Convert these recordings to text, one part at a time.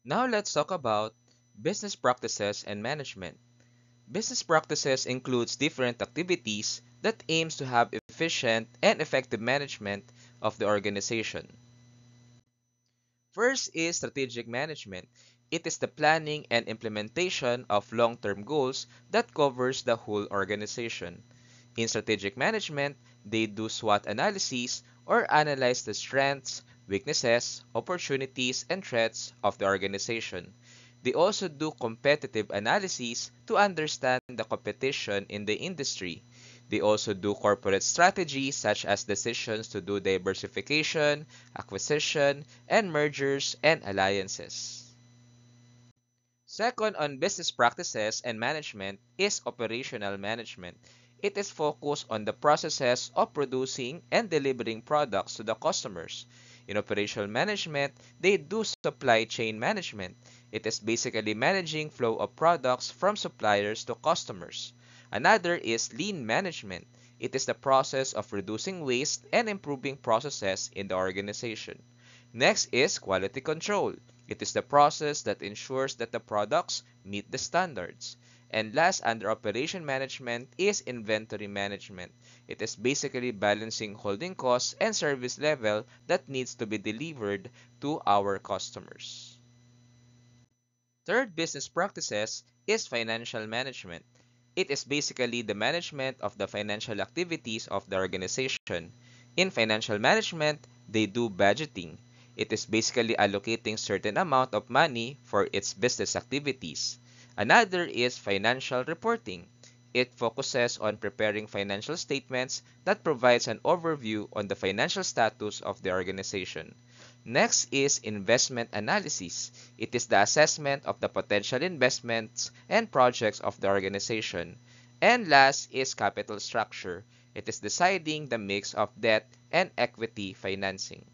Now let's talk about business practices and management. Business practices includes different activities that aims to have efficient and effective management of the organization. First is strategic management. It is the planning and implementation of long-term goals that covers the whole organization. In strategic management, they do SWOT analysis or analyze the strengths, weaknesses, opportunities, and threats of the organization. They also do competitive analysis to understand the competition in the industry. They also do corporate strategy such as decisions to do diversification, acquisition, and mergers and alliances. Second on business practices and management is operational management. It is focused on the processes of producing and delivering products to the customers. In operational management, they do supply chain management. It is basically managing flow of products from suppliers to customers. Another is lean management. It is the process of reducing waste and improving processes in the organization. Next is quality control. It is the process that ensures that the products meet the standards. And last, under operation management, is inventory management. It is basically balancing holding costs and service level that needs to be delivered to our customers. Third business practices is financial management. It is basically the management of the financial activities of the organization. In financial management, they do budgeting. It is basically allocating certain amount of money for its business activities. Another is financial reporting. It focuses on preparing financial statements that provides an overview on the financial status of the organization. Next is investment analysis. It is the assessment of the potential investments and projects of the organization. And last is capital structure. It is deciding the mix of debt and equity financing.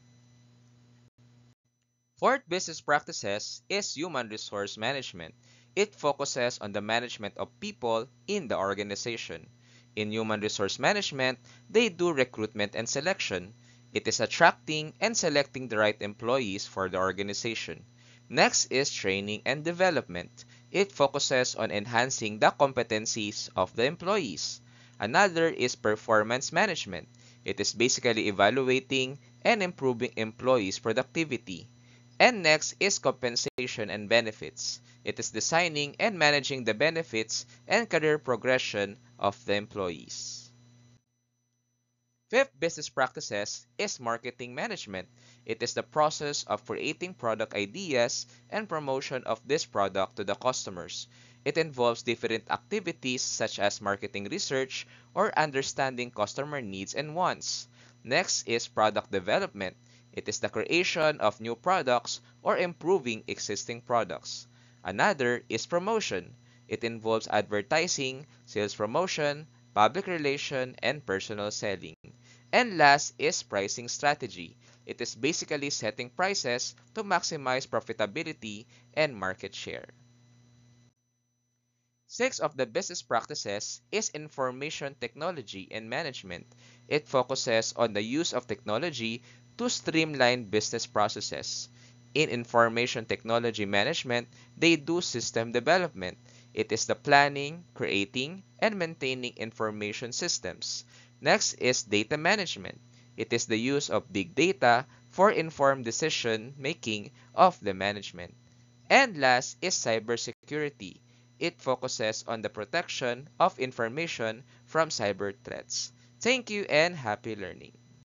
Fourth business practices is human resource management. It focuses on the management of people in the organization. In human resource management, they do recruitment and selection. It is attracting and selecting the right employees for the organization. Next is training and development. It focuses on enhancing the competencies of the employees. Another is performance management. It is basically evaluating and improving employees' productivity. And next is compensation and benefits. It is designing and managing the benefits and career progression of the employees. Fifth business practices is marketing management. It is the process of creating product ideas and promotion of this product to the customers. It involves different activities such as marketing research or understanding customer needs and wants. Next is product development. It is the creation of new products or improving existing products. Another is promotion. It involves advertising, sales promotion, public relation, and personal selling. And last is pricing strategy. It is basically setting prices to maximize profitability and market share. Six of the business practices is information technology and management. It focuses on the use of technology to streamline business processes. In information technology management, they do system development. It is the planning, creating, and maintaining information systems. Next is data management. It is the use of big data for informed decision making of the management. And last is cybersecurity. It focuses on the protection of information from cyber threats. Thank you and happy learning.